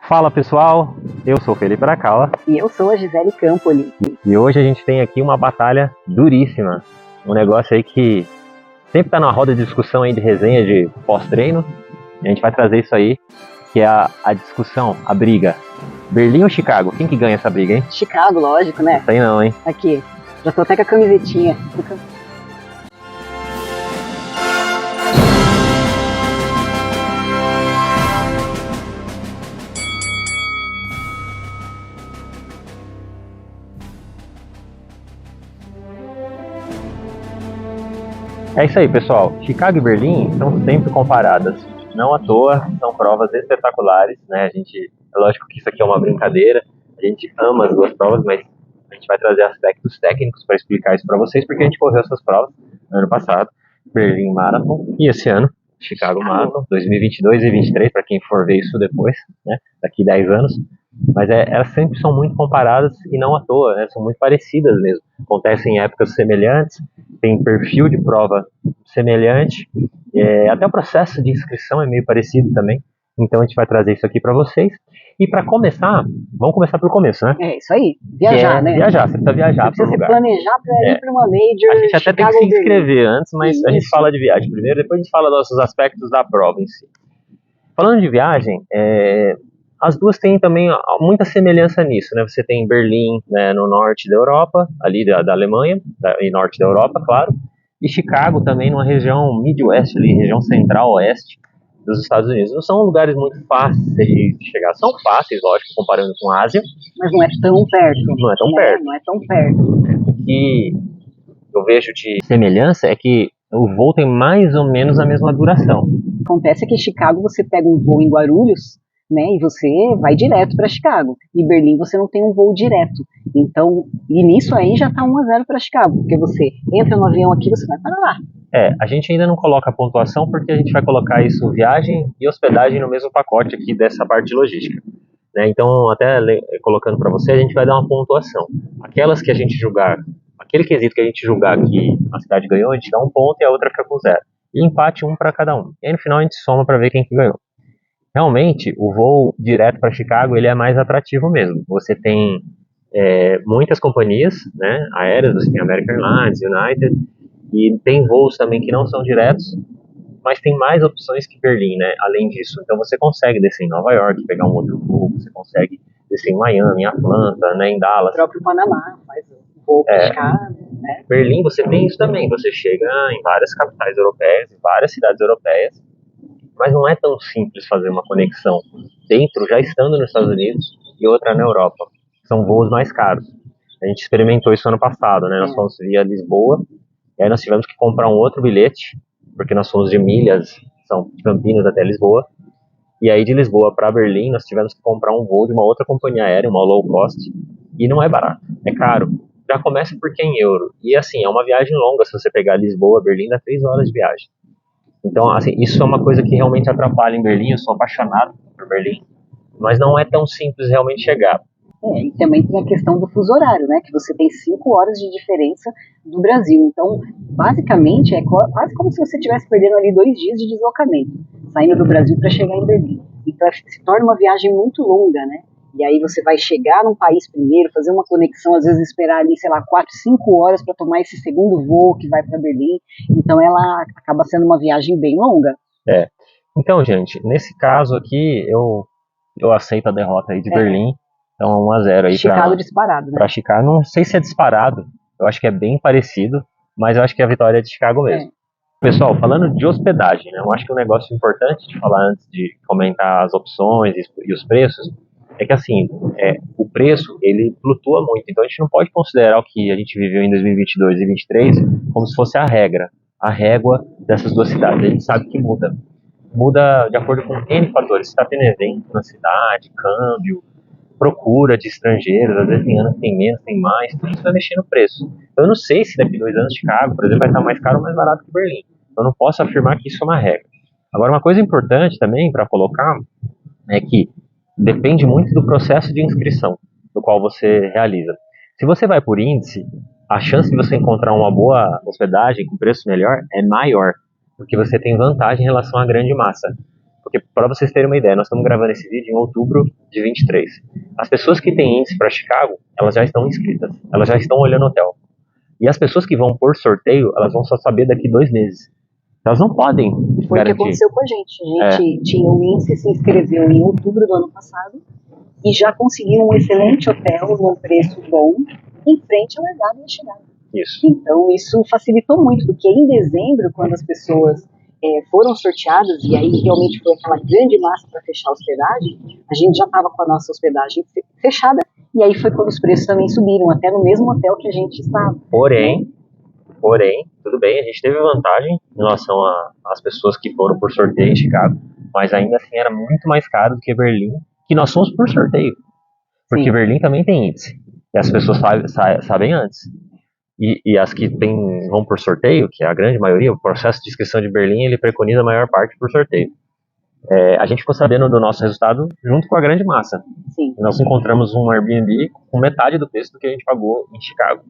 Fala pessoal, eu sou o Felipe Arakawa e eu sou a Gisele Campoli. E hoje a gente tem aqui uma batalha duríssima, um negócio aí que sempre tá na roda de discussão aí de resenha de pós-treino. A gente vai trazer isso aí, que é a discussão, a briga. Berlim ou Chicago? Quem que ganha essa briga, hein? Chicago, lógico, né? Isso aí não, hein? Aqui, já tô até com a camisetinha. É isso aí, pessoal. Chicago e Berlim são sempre comparadas. Não à toa, são provas espetaculares, né? É lógico que isso aqui é uma brincadeira. A gente ama as duas provas, mas a gente vai trazer aspectos técnicos para explicar isso para vocês, porque a gente correu essas provas no ano passado, Berlim Marathon, e esse ano, Chicago Marathon, 2022 e 2023, para quem for ver isso depois, né? Daqui 10 anos. Mas elas sempre são muito comparadas e não à toa, né? São muito parecidas mesmo. Acontecem em épocas semelhantes, tem perfil de prova semelhante, até o processo de inscrição é meio parecido também. Então a gente vai trazer isso aqui para vocês. E para começar, vamos começar pelo começo, né? É isso aí, viajar, né? Viajar, você precisa viajar para um lugar. Você precisa se planejar para ir para uma major. A gente até tem que se inscrever antes, mas isso. A gente fala de viagem primeiro, depois a gente fala dos nossos aspectos da prova em si. Falando de viagem, as duas têm também muita semelhança nisso, né? Você tem Berlim, né, no norte da Europa, ali da Alemanha, e norte da Europa, claro, e Chicago também numa região Midwest, ali, região central-oeste dos Estados Unidos. Não são lugares muito fáceis de chegar. São fáceis, lógico, comparando com a Ásia. Mas não é tão perto. Não é tão perto. Não é tão perto. O que eu vejo de semelhança é que o voo tem mais ou menos a mesma duração. Acontece que em Chicago você pega um voo em Guarulhos, né, e você vai direto para Chicago. Em Berlim você não tem um voo direto. Então, e nisso aí já tá 1-0 para Chicago, porque você entra no avião aqui, você vai para lá. A gente ainda não coloca a pontuação porque a gente vai colocar isso, viagem e hospedagem, no mesmo pacote aqui dessa parte de logística, né? Então, até colocando para você, a gente vai dar uma pontuação. Aquelas que a gente julgar, aquele quesito que a gente julgar que a cidade ganhou, a gente dá 1 ponto e a outra fica com 0. E empate 1 para cada um. E aí no final a gente soma para ver quem que ganhou. Realmente, o voo direto para Chicago ele é mais atrativo mesmo. Você tem muitas companhias, né, aéreas, você tem American Airlines, United, e tem voos também que não são diretos, mas tem mais opções que Berlim, né, além disso. Então você consegue descer em Nova York, pegar um outro voo, você consegue descer em Miami, em Atlanta, né, em Dallas. O próprio Panamá faz um voo para Chicago, né? Berlim você tem isso também, você chega em várias capitais europeias, em várias cidades europeias, mas não é tão simples fazer uma conexão dentro, já estando nos Estados Unidos, e outra na Europa. São voos mais caros. A gente experimentou isso ano passado, né? Nós fomos via Lisboa, e aí nós tivemos que comprar um outro bilhete, porque nós fomos de milhas, são Campinas até Lisboa, e aí de Lisboa para Berlim nós tivemos que comprar um voo de uma outra companhia aérea, uma low cost, e não é barato, é caro. Já começa porque é em euro, e assim, é uma viagem longa, se você pegar Lisboa, Berlim, dá 3 horas de viagem. Então, assim, isso é uma coisa que realmente atrapalha em Berlim. Eu sou apaixonado por Berlim, mas não é tão simples realmente chegar. E também tem a questão do fuso horário, né? Que você tem 5 horas de diferença do Brasil. Então, basicamente, é quase como se você estivesse perdendo ali 2 dias de deslocamento, saindo do Brasil para chegar em Berlim. Então, se torna uma viagem muito longa, né? E aí você vai chegar num país primeiro, fazer uma conexão, às vezes esperar ali, sei lá, 4, 5 horas para tomar esse segundo voo que vai para Berlim. Então ela acaba sendo uma viagem bem longa. Então, gente, nesse caso aqui, eu aceito a derrota aí de Berlim. Então 1-0 aí Chicago disparado, né? Para Chicago, não sei se é disparado, eu acho que é bem parecido, mas eu acho que a vitória é de Chicago mesmo. Pessoal, falando de hospedagem, né, eu acho que um negócio importante de falar antes de comentar as opções e os preços, é que assim, o preço, ele flutua muito, então a gente não pode considerar o que a gente viveu em 2022 e 2023 como se fosse a régua dessas duas cidades. A gente sabe que muda de acordo com N fatores. Se está tendo evento na cidade, câmbio, procura de estrangeiros, às vezes tem anos que tem menos, tem mais, tudo isso vai mexer no preço. Eu não sei se daqui 2 anos Chicago, por exemplo, vai estar mais caro ou mais barato que Berlim. Eu não posso afirmar que isso é uma regra. Agora, uma coisa importante também para colocar é que depende muito do processo de inscrição do qual você realiza. Se você vai por índice, a chance de você encontrar uma boa hospedagem com preço melhor é maior, porque você tem vantagem em relação à grande massa. Porque, para vocês terem uma ideia, nós estamos gravando esse vídeo em outubro de 23. As pessoas que têm índice para Chicago, elas já estão inscritas, elas já estão olhando hotel. E as pessoas que vão por sorteio, elas vão só saber daqui 2 meses. Elas não podem Foi o que garantir. aconteceu com a gente. A gente tinha um índice, se inscreveu em outubro do ano passado e já conseguiu um excelente hotel num preço bom em frente à largada e à chegada. Isso. Então isso facilitou muito, porque em dezembro, quando as pessoas foram sorteadas, e aí realmente foi aquela grande massa para fechar a hospedagem, a gente já estava com a nossa hospedagem fechada, e aí foi quando os preços também subiram, até no mesmo hotel que a gente estava. Porém, tudo bem, a gente teve vantagem em relação às pessoas que foram por sorteio em Chicago, mas ainda assim era muito mais caro do que Berlim, que nós fomos por sorteio. Porque Sim. Berlim também tem índice, e as pessoas sabem antes. E as que vão por sorteio, que é a grande maioria, o processo de inscrição de Berlim, ele preconiza a maior parte por sorteio. A gente ficou sabendo do nosso resultado junto com a grande massa. Sim. Nós encontramos um Airbnb com metade do preço do que a gente pagou em Chicago.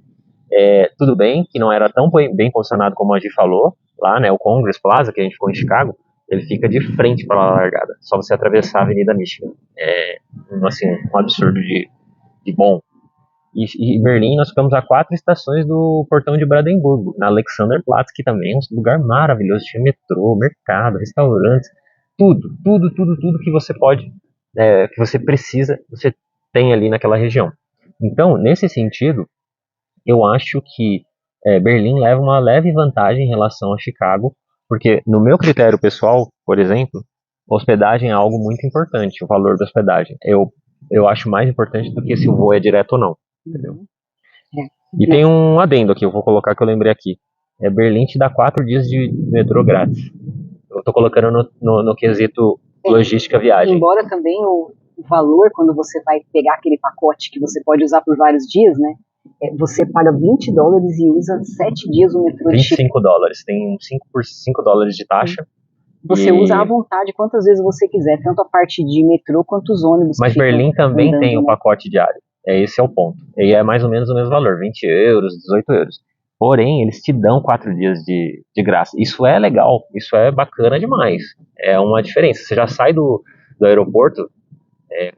Tudo bem que não era tão bem posicionado como a gente falou, lá, né, o Congress Plaza, que a gente ficou em Chicago, ele fica de frente para a largada, só você atravessar a Avenida Michigan. Assim, um absurdo de bom. E em Berlim nós ficamos a 4 estações do portão de Brandenburgo, na Alexanderplatz, que também é um lugar maravilhoso, tinha metrô, mercado, restaurantes, tudo que você pode, que você precisa, você tem ali naquela região. Então, nesse sentido, eu acho que Berlim leva uma leve vantagem em relação a Chicago, porque no meu critério pessoal, por exemplo, hospedagem é algo muito importante, o valor da hospedagem. Eu acho mais importante do que se o voo é direto ou não. Entendeu? E tem um adendo aqui, eu vou colocar que eu lembrei aqui. Berlim te dá 4 dias de metrô grátis. Eu tô colocando no quesito logística viagem. Embora também o valor, quando você vai pegar aquele pacote que você pode usar por vários dias, né? Você paga $20 e usa 7 dias o metrô de Chicago. $25. Tem 5 dólares de taxa. Você usa à vontade quantas vezes você quiser, tanto a parte de metrô quanto os ônibus. Mas Berlim também andando, tem o pacote diário. Esse é o ponto. E é mais ou menos o mesmo valor, 20 euros, 18 euros. Porém, eles te dão 4 dias de graça. Isso é legal, isso é bacana demais. É uma diferença. Você já sai do aeroporto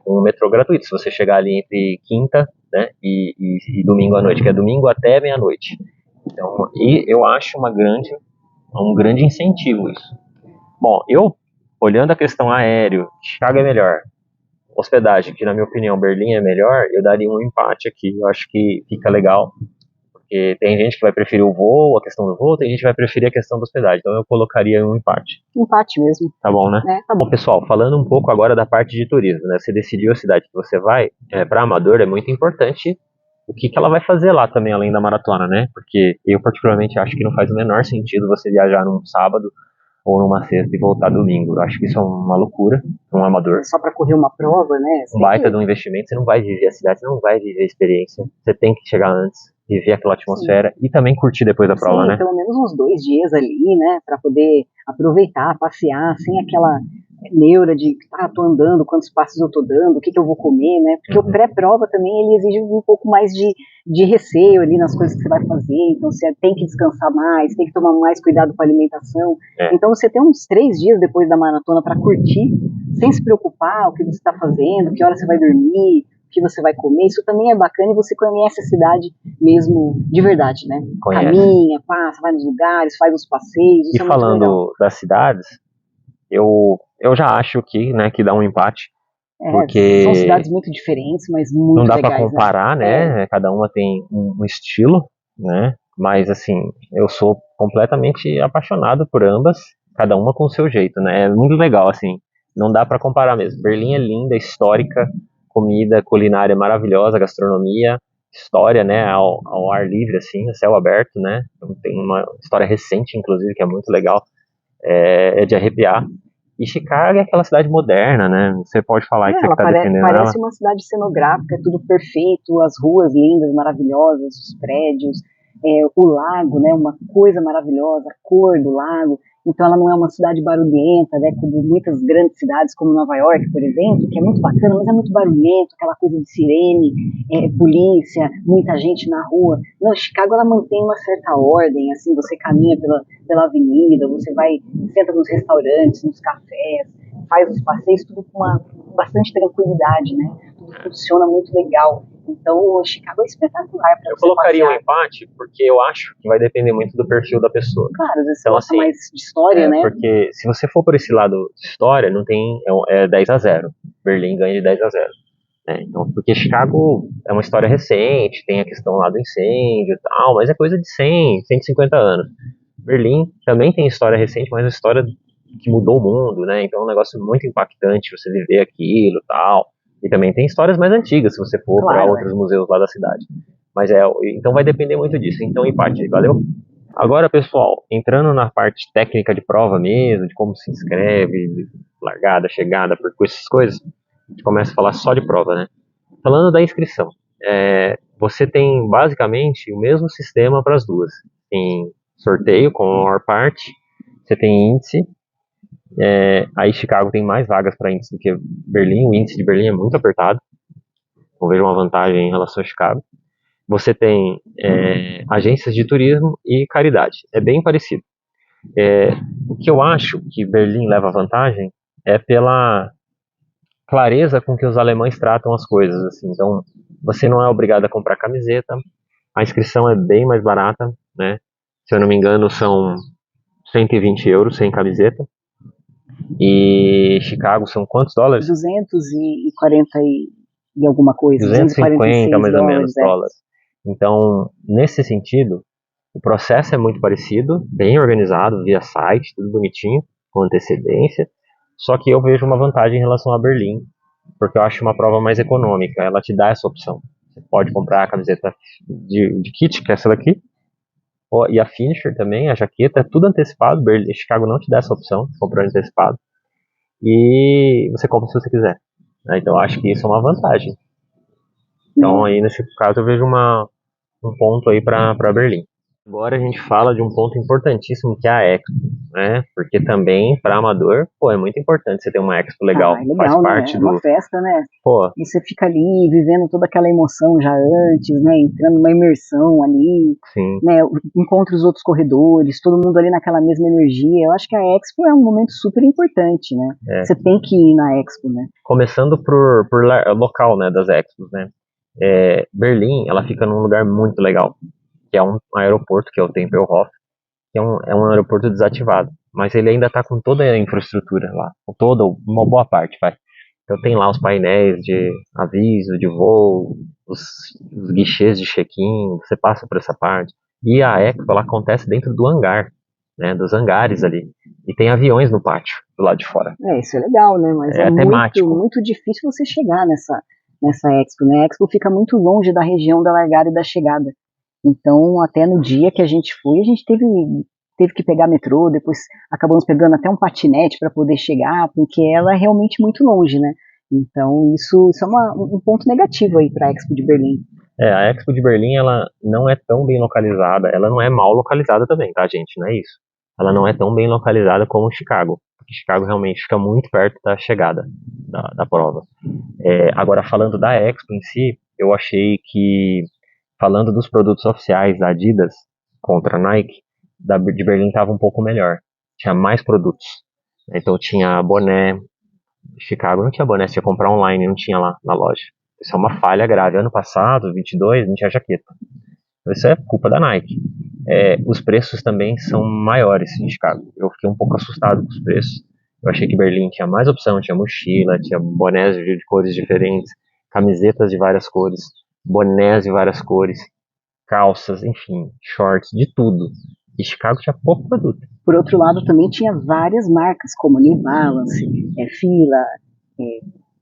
com o metrô gratuito. Se você chegar ali entre quinta, né, e domingo à noite, que é domingo até meia-noite. Então, eu acho um grande incentivo isso. Bom, olhando a questão aéreo, Chicago é melhor. Hospedagem, que na minha opinião Berlim é melhor, eu daria um empate aqui. Eu acho que fica legal, porque tem gente que vai preferir o voo, a questão do voo, tem gente que vai preferir a questão da hospedagem. Então eu colocaria um empate. Empate mesmo. Tá bom, né? Tá bom. Bom, pessoal, falando um pouco agora da parte de turismo, né? Você decidiu a cidade que você vai, para Amador é muito importante o que ela vai fazer lá também, além da maratona, né? Porque eu particularmente acho que não faz o menor sentido você viajar num sábado ou numa sexta e voltar domingo. Eu acho que isso é uma loucura para um amador. Só para correr uma prova, né? Um baita de um investimento, você não vai viver a cidade, você não vai viver a experiência. Você tem que chegar antes, viver aquela atmosfera e também curtir depois da prova, né? Pelo menos uns 2 dias ali, né? Para poder aproveitar, passear, sem aquela neura de, tô andando, quantos passos eu tô dando, o que eu vou comer, né? Porque o pré-prova também, ele exige um pouco mais de receio ali nas coisas que você vai fazer, então você tem que descansar mais, tem que tomar mais cuidado com a alimentação. Então você tem uns 3 dias depois da maratona para curtir, sem se preocupar o que você está fazendo, que hora você vai dormir, o que você vai comer. Isso também é bacana e você conhece a cidade mesmo de verdade, né? Conhece. Caminha, passa, vai nos lugares, faz os passeios. E falando das cidades, eu já acho que dá um empate. Porque são cidades muito diferentes, mas muito não dá legais, para comparar, né? Cada uma tem um estilo, né? Mas assim, eu sou completamente apaixonado por ambas, cada uma com o seu jeito, né? É muito legal, assim. Não dá para comparar mesmo. Berlim é linda, histórica, comida, culinária maravilhosa, gastronomia, história, né? Ao ar livre, assim, a céu aberto, né? Então, tem uma história recente, inclusive, que é muito legal, é de arrepiar. E Chicago é aquela cidade moderna, né? Você pode falar que você está defendendo ela. Parece uma cidade cenográfica, é tudo perfeito, as ruas lindas, maravilhosas, os prédios, o lago, né? Uma coisa maravilhosa, a cor do lago. Então ela não é uma cidade barulhenta, né? Como muitas grandes cidades, como Nova York, por exemplo, que é muito bacana, mas é muito barulhento, aquela coisa de sirene, polícia, muita gente na rua. Não, Chicago ela mantém uma certa ordem, assim, você caminha pela avenida, você vai, senta nos restaurantes, nos cafés, faz os passeios tudo com bastante tranquilidade, né? Tudo funciona muito legal. Então, Chicago é espetacular para Eu você colocaria um passear. empate porque eu acho que vai depender muito do perfil da pessoa. Claro, às vezes você Então, gosta assim, mais de história, né? Porque se você for por esse lado de história, não tem, é 10-0. Berlim ganha de 10-0. Né? Então, porque Chicago é uma história recente, tem a questão lá do incêndio e tal, mas é coisa de 100, 150 anos. Berlim também tem história recente, mas é uma história que mudou o mundo, né? Então é um negócio muito impactante você viver aquilo e tal. E também tem histórias mais antigas, se você for para Claro, outros museus lá da cidade. Mas então vai depender muito disso. Então empate, valeu? Agora, pessoal, entrando na parte técnica de prova mesmo, de como se inscreve, largada, chegada, percurso, essas coisas, a gente começa a falar só de prova, né? Falando da inscrição, você tem basicamente o mesmo sistema para as duas. Tem sorteio com a maior parte, você tem índice, aí Chicago tem mais vagas para índice do que Berlim, o índice de Berlim é muito apertado, não vejo uma vantagem em relação a Chicago. Você tem agências de turismo e caridade, é bem parecido. O que eu acho que Berlim leva vantagem é pela clareza com que os alemães tratam as coisas. Assim. Então, você não é obrigado a comprar camiseta, a inscrição é bem mais barata, né? Se eu não me engano, são 120 euros sem camiseta. E Chicago são quantos dólares? 240 e alguma coisa, 250 mais ou menos $246, dólares. Então, nesse sentido, o processo é muito parecido, bem organizado, via site, tudo bonitinho, com antecedência. Só que eu vejo uma vantagem em relação a Berlim, porque eu acho uma prova mais econômica. Ela te dá essa opção. Você pode comprar a camiseta de kit, que é essa daqui, e a finisher também, a jaqueta, é tudo antecipado. Berlim, Chicago não te dá essa opção, comprar antecipado. E você compra se você quiser. Né? Então eu acho que isso é uma vantagem. Então aí nesse caso eu vejo um ponto aí para Berlim. Agora a gente fala de um ponto importantíssimo que é a Expo, né? Porque também para amador, pô, é muito importante você ter uma Expo legal. É legal, Faz né? parte É uma festa, né? Pô, E você fica ali vivendo toda aquela emoção já antes, né? Entrando numa imersão ali, sim. né? Encontra os outros corredores, todo mundo ali naquela mesma energia. Eu acho que a Expo é um momento super importante, né? Você tem que ir na Expo, né? Começando por local, né, das Expos, né? Berlim, ela fica num lugar muito legal, que é um aeroporto, que é o Tempelhof, que é um aeroporto desativado, mas ele ainda está com toda a infraestrutura lá, com toda uma boa parte, vai. Então tem lá os painéis de aviso de voo, os guichês de check-in, você passa por essa parte. E a Expo, ela acontece dentro do hangar, né, dos hangares ali. E tem aviões no pátio, do lado de fora. Isso é legal, né? Mas é temático. muito difícil você chegar nessa Expo, né? A Expo fica muito longe da região da largada e da chegada. Então, até no dia que a gente foi, a gente teve que pegar metrô, depois acabamos pegando até um patinete para poder chegar, porque ela é realmente muito longe, né? Então, isso é um ponto negativo aí para a Expo de Berlim. A Expo de Berlim, ela não é tão bem localizada, ela não é mal localizada também, tá, gente? Não é isso. Ela não é tão bem localizada como Chicago, porque Chicago realmente fica muito perto da chegada da prova. Agora, falando da Expo em si, eu achei que, falando dos produtos oficiais da Adidas contra a Nike, de Berlim estava um pouco melhor. Tinha mais produtos. Então tinha boné. Chicago não tinha boné, você ia comprar online, não tinha lá na loja. Isso é uma falha grave. Ano passado, 22, não tinha jaqueta. Então, isso é culpa da Nike. Os preços também são maiores em Chicago. Eu fiquei um pouco assustado com os preços. Eu achei que Berlim tinha mais opção, tinha mochila, tinha bonés de cores diferentes, camisetas de várias cores, bonés de várias cores, calças, enfim, shorts, de tudo. E Chicago tinha pouco produto. Por outro lado, também tinha várias marcas, como New Balance, Fila,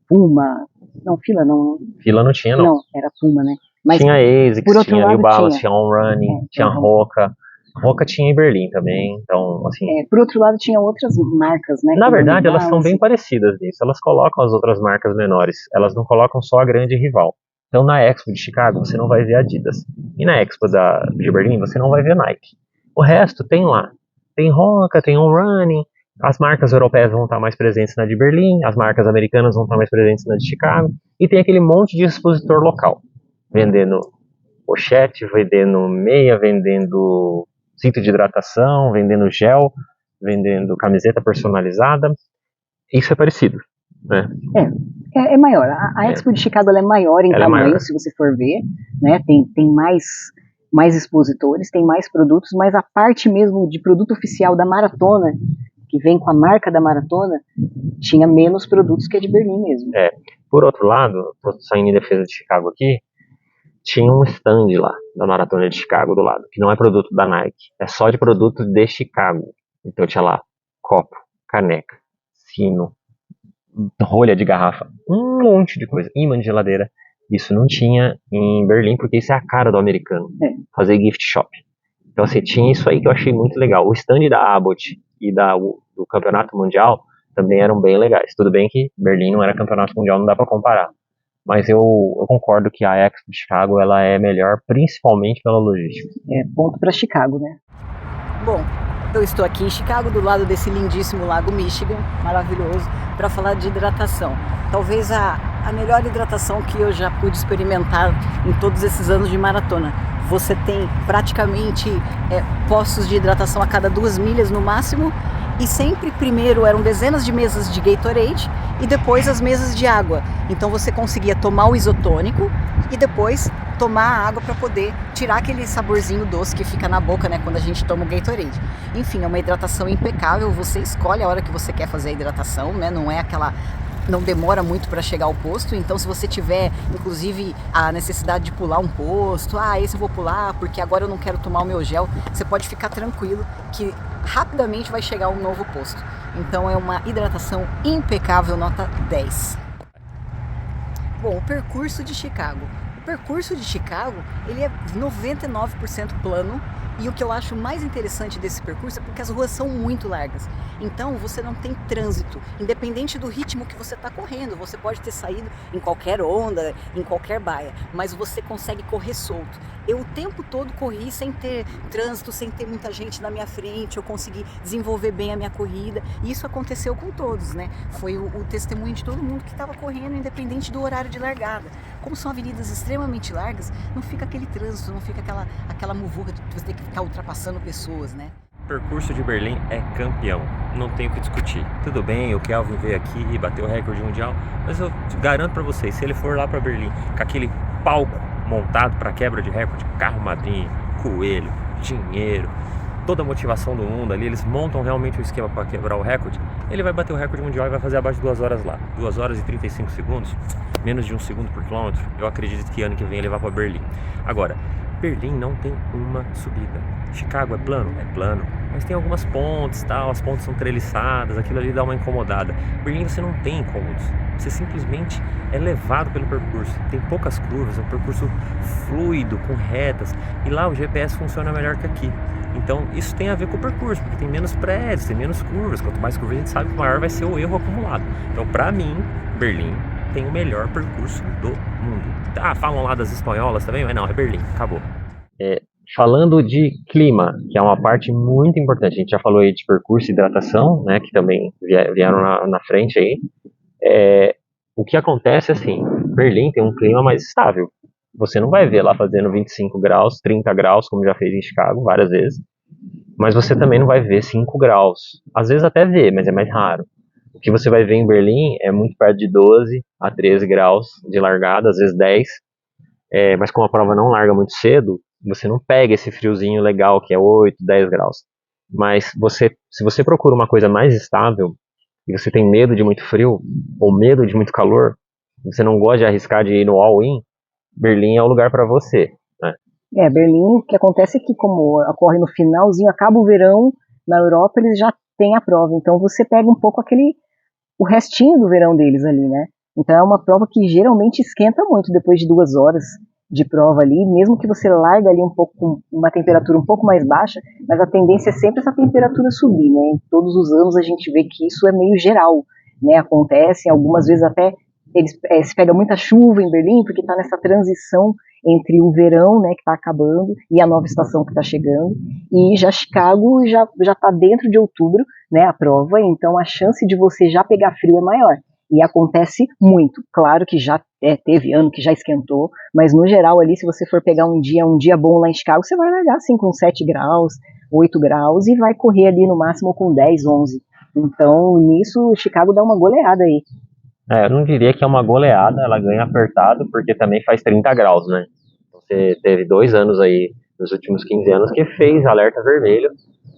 Puma. Não, Fila não. Fila não tinha, não. Não, era Puma, né? Mas, tinha ASICS, por outro tinha lado, New Balance, tinha On Running, tinha Roca. Roca tinha em Berlim também, então, assim... por outro lado, tinha outras marcas, né? Na verdade, elas são bem parecidas nisso. Elas colocam as outras marcas menores. Elas não colocam só a grande rival. Então, na Expo de Chicago, você não vai ver Adidas. E na Expo de Berlim, você não vai ver Nike. O resto tem lá. Tem Roca, tem On Running. As marcas europeias vão estar mais presentes na de Berlim. As marcas americanas vão estar mais presentes na de Chicago. E tem aquele monte de expositor local. Vendendo pochete, vendendo meia, vendendo cinto de hidratação, vendendo gel, vendendo camiseta personalizada. isso é parecido, né? É maior. A Expo de Chicago ela é maior em tamanho, se você for ver, né? Tem mais expositores, tem mais produtos, mas a parte mesmo de produto oficial da maratona, que vem com a marca da maratona, tinha menos produtos que a de Berlim mesmo. Por outro lado, tô saindo em defesa de Chicago aqui, tinha um stand lá da Maratona de Chicago do lado, que não é produto da Nike, é só de produto de Chicago. Então tinha lá copo, caneca, sino, rolha de garrafa, um monte de coisa, imã de geladeira. Isso não tinha em Berlim, porque isso é a cara do americano, fazer gift shop. Então assim, tinha isso aí que eu achei muito legal. O stand da Abbott e do Campeonato Mundial também eram bem legais. Tudo bem que Berlim não era Campeonato Mundial, não dá para comparar. Mas eu concordo que a Expo de Chicago ela é melhor, principalmente pela logística. Ponto para Chicago, né? Bom, eu estou aqui em Chicago, do lado desse lindíssimo lago Michigan, maravilhoso, para falar de hidratação. Talvez a melhor hidratação que eu já pude experimentar em todos esses anos de maratona. Você tem praticamente postos de hidratação a cada 2 milhas no máximo, e sempre primeiro eram dezenas de mesas de Gatorade e depois as mesas de água. Então você conseguia tomar o isotônico e depois tomar a água para poder tirar aquele saborzinho doce que fica na boca, né, quando a gente toma o Gatorade. Enfim, é uma hidratação impecável, você escolhe a hora que você quer fazer a hidratação, né, não demora muito para chegar ao posto, então se você tiver, inclusive, a necessidade de pular um posto, esse eu vou pular porque agora eu não quero tomar o meu gel, você pode ficar tranquilo que rapidamente vai chegar um novo posto. Então é uma hidratação impecável, nota 10. Bom, o percurso de Chicago. O percurso de Chicago, ele é 99% plano. E o que eu acho mais interessante desse percurso é porque as ruas são muito largas. Então você não tem trânsito, independente do ritmo que você está correndo. Você pode ter saído em qualquer onda, em qualquer baia, mas você consegue correr solto. Eu o tempo todo corri sem ter trânsito, sem ter muita gente na minha frente. Eu consegui desenvolver bem a minha corrida. E isso aconteceu com todos, né? Foi o testemunho de todo mundo que estava correndo, independente do horário de largada. Como são avenidas extremamente largas, não fica aquele trânsito, não fica aquela muvuca de você ter que ficar ultrapassando pessoas, né? O percurso de Berlim é campeão, não tem o que discutir. Tudo bem, o Kelvin veio aqui e bateu o recorde mundial, mas eu garanto pra vocês, se ele for lá pra Berlim com aquele palco montado pra quebra de recorde, carro madrinha, coelho, dinheiro, toda a motivação do mundo ali, eles montam realmente um esquema para quebrar o recorde, ele vai bater o recorde mundial e vai fazer abaixo de 2 horas lá. 2 horas e 35 segundos, menos de 1 segundo por quilômetro. Eu acredito que ano que vem ele vai para Berlim. Agora, Berlim não tem uma subida. Chicago é plano, mas tem algumas pontes, tal, as pontes são treliçadas, aquilo ali dá uma incomodada. Berlim você não tem incômodos, você simplesmente é levado pelo percurso. Tem poucas curvas, é um percurso fluido, com retas, e lá o GPS funciona melhor que aqui. Então isso tem a ver com o percurso, porque tem menos prédios, tem menos curvas. Quanto mais curvas a gente sabe que maior vai ser o erro acumulado. Então pra mim, Berlim tem o melhor percurso do mundo. Falam lá das espanholas também, mas não, é Berlim, acabou. Falando de clima, que é uma parte muito importante, a gente já falou aí de percurso e hidratação, né, que também vieram na frente aí. O que acontece assim, Berlim tem um clima mais estável. Você não vai ver lá fazendo 25 graus, 30 graus, como já fez em Chicago várias vezes, mas você também não vai ver 5 graus. Às vezes até vê, mas é mais raro. O que você vai ver em Berlim é muito perto de 12 a 13 graus de largada, às vezes 10, mas como a prova não larga muito cedo, você não pega esse friozinho legal que é 8, 10 graus. Mas se você procura uma coisa mais estável, e você tem medo de muito frio, ou medo de muito calor, você não gosta de arriscar de ir no all-in, Berlim é o lugar para você, né? Berlim, o que acontece é que como ocorre no finalzinho, acaba o verão, na Europa eles já têm a prova, então você pega um pouco o restinho do verão deles ali, né? Então é uma prova que geralmente esquenta muito depois de 2 horas de prova ali, mesmo que você larga ali um pouco com uma temperatura um pouco mais baixa, mas a tendência é sempre essa temperatura subir, né? Em todos os anos a gente vê que isso é meio geral, né? Acontece, algumas vezes até se pega muita chuva em Berlim, porque está nessa transição entre o verão, né, que está acabando, e a nova estação que está chegando, e já Chicago já está dentro de outubro, né, a prova, então a chance de você já pegar frio é maior. E acontece muito. Claro que já teve ano que já esquentou, mas no geral ali, se você for pegar um dia bom lá em Chicago, você vai largar assim com 7 graus, 8 graus e vai correr ali no máximo com 10, 11, Então, nisso, Chicago dá uma goleada aí. Eu não diria que é uma goleada, ela ganha apertado, porque também faz 30 graus, né? Você teve 2 anos aí, nos últimos 15 anos, que fez alerta vermelho,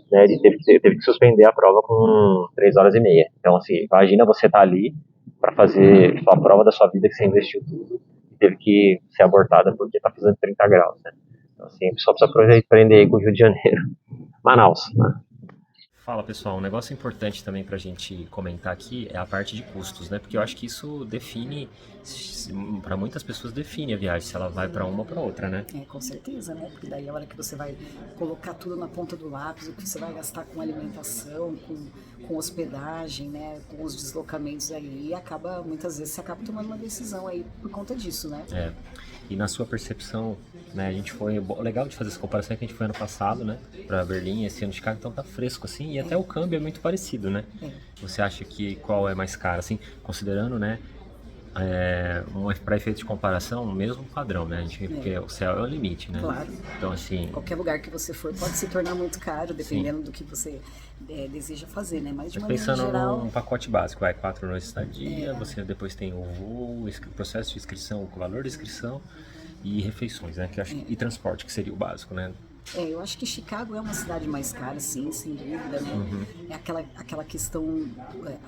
né? Ele teve que suspender a prova com 3 horas e meia. Então, assim, imagina você estar ali para fazer a prova da sua vida que você investiu tudo e teve que ser abortada porque está fazendo 30 graus, né? Então, assim, só precisa aprender aí com o Rio de Janeiro. Manaus, né? Fala pessoal, um negócio importante também pra gente comentar aqui é a parte de custos, né? Porque eu acho que isso define, para muitas pessoas define a viagem, se ela vai pra uma ou pra outra, né? Com certeza, né? Porque daí a hora que você vai colocar tudo na ponta do lápis, o que você vai gastar com alimentação, com hospedagem, né? Com os deslocamentos aí, muitas vezes você acaba tomando uma decisão aí por conta disso, né? E na sua percepção, né, a gente foi, legal de fazer essa comparação, que a gente foi ano passado, né, pra Berlim, esse ano de Chicago, então tá fresco, assim, e até o câmbio é muito parecido, né? Você acha que qual é mais caro, assim, considerando, né, para efeito de comparação, o mesmo padrão, né? Porque o céu é o limite, né? Claro. Então, assim... Qualquer lugar que você for pode se tornar muito caro, dependendo do que você deseja fazer, né? Mas de maneira pensando geral... num pacote básico, 4 noites de estadia, você depois tem o voo, o processo de inscrição, o valor de inscrição e refeições, né? Que eu acho, e transporte, que seria o básico, né? Eu acho que Chicago é uma cidade mais cara, sim, sem dúvida, né? É aquela questão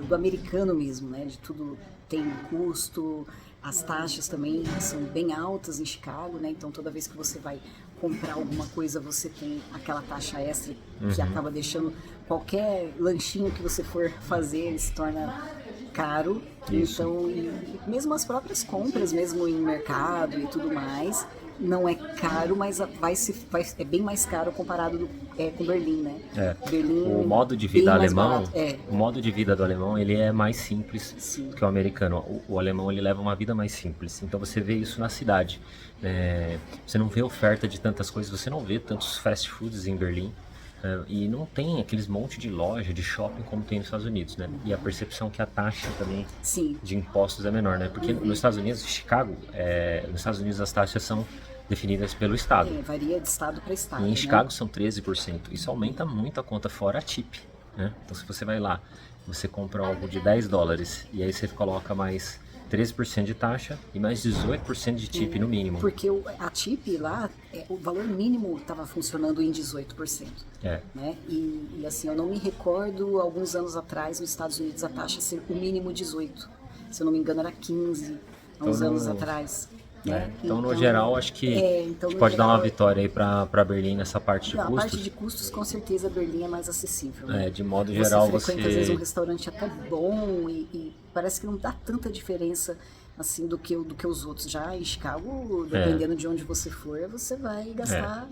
do americano mesmo, né? De tudo tem um custo, as taxas também são bem altas em Chicago, né? Então toda vez que você vai comprar alguma coisa, você tem aquela taxa extra que acaba deixando qualquer lanchinho que você for fazer, ele se torna caro. Isso. Então, e mesmo as próprias compras, mesmo em mercado e tudo mais, não é caro, mas é bem mais caro comparado com Berlim, né? Berlim, o modo de vida alemão, o modo de vida do alemão, ele é mais simples Sim. que o americano. O alemão, ele leva uma vida mais simples. Então você vê isso na cidade. Você não vê oferta de tantas coisas, você não vê tantos fast foods em Berlim. E não tem aqueles monte de loja, de shopping como tem nos Estados Unidos, né? E a percepção que a taxa também de impostos é menor, né? Porque nos Estados Unidos, Chicago, nos Estados Unidos as taxas são definidas pelo estado. Varia de estado para estado. E em Chicago são 13%. Isso aumenta muito a conta fora a tip, né? Então se você vai lá, você compra algo de $10 e aí você coloca mais 13% de taxa e mais 18% de tip no mínimo. Porque a tip lá, o valor mínimo estava funcionando em 18%. Né? E assim, eu não me recordo, alguns anos atrás, nos Estados Unidos, a taxa ser o mínimo 18%. Se eu não me engano, era 15% há uns anos atrás. Então, no geral, acho que a gente pode dar uma vitória aí para Berlim nessa parte de custos. A parte de custos, com certeza, Berlim é mais acessível. Né? De modo geral, você frequenta às vezes um restaurante até bom e parece que não dá tanta diferença assim do que os outros. Já em Chicago, dependendo de onde você for, você vai gastar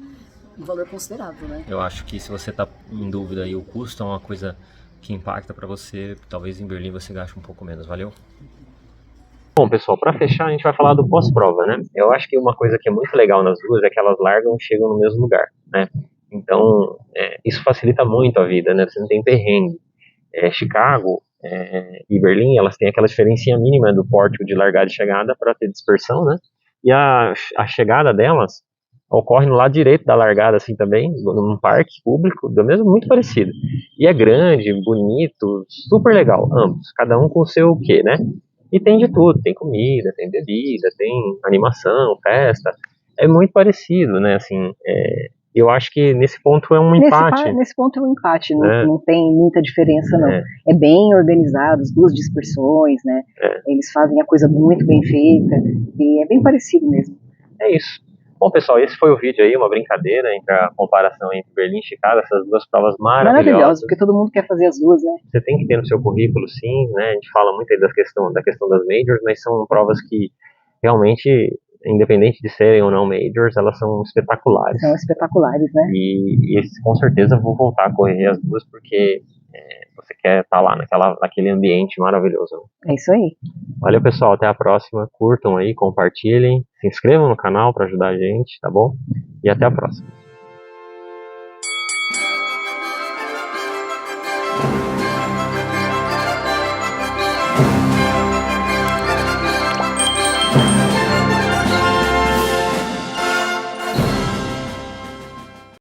um valor considerável, né? Eu acho que se você está em dúvida aí, o custo é uma coisa que impacta para você, talvez em Berlim você gaste um pouco menos, valeu? Bom, pessoal, para fechar, a gente vai falar do pós-prova, né? Eu acho que uma coisa que é muito legal nas duas é que elas largam e chegam no mesmo lugar, né? Então, isso facilita muito a vida, né? Você não tem perrengue. Chicago e Berlim, elas têm aquela diferencinha mínima do pórtico de largada e chegada para ter dispersão, né? E a chegada delas ocorre no lado direito da largada, assim, também, num parque público, do mesmo, muito parecido. E é grande, bonito, super legal, ambos, cada um com o seu quê, né? E tem de tudo, tem comida, tem bebida, tem animação, festa, é muito parecido, né, assim, eu acho que nesse ponto é um empate. Nesse ponto é um empate, não tem muita diferença, não. É bem organizado, as duas dispersões, né, eles fazem a coisa muito bem feita, e é bem parecido mesmo. É isso. Bom, pessoal, esse foi o vídeo aí, uma brincadeira entre a comparação entre Berlim e Chicago, essas duas provas maravilhosas. Porque todo mundo quer fazer as duas, né? Você tem que ter no seu currículo, sim, né? A gente fala muito aí da questão das majors, mas são provas que realmente, independente de serem ou não majors, elas são espetaculares. São espetaculares, né? E com certeza vou voltar a correr as duas, porque você quer estar lá naquele ambiente maravilhoso. É isso aí. Valeu, pessoal, até a próxima. Curtam aí, compartilhem, se inscrevam no canal para ajudar a gente, tá bom? E até a próxima.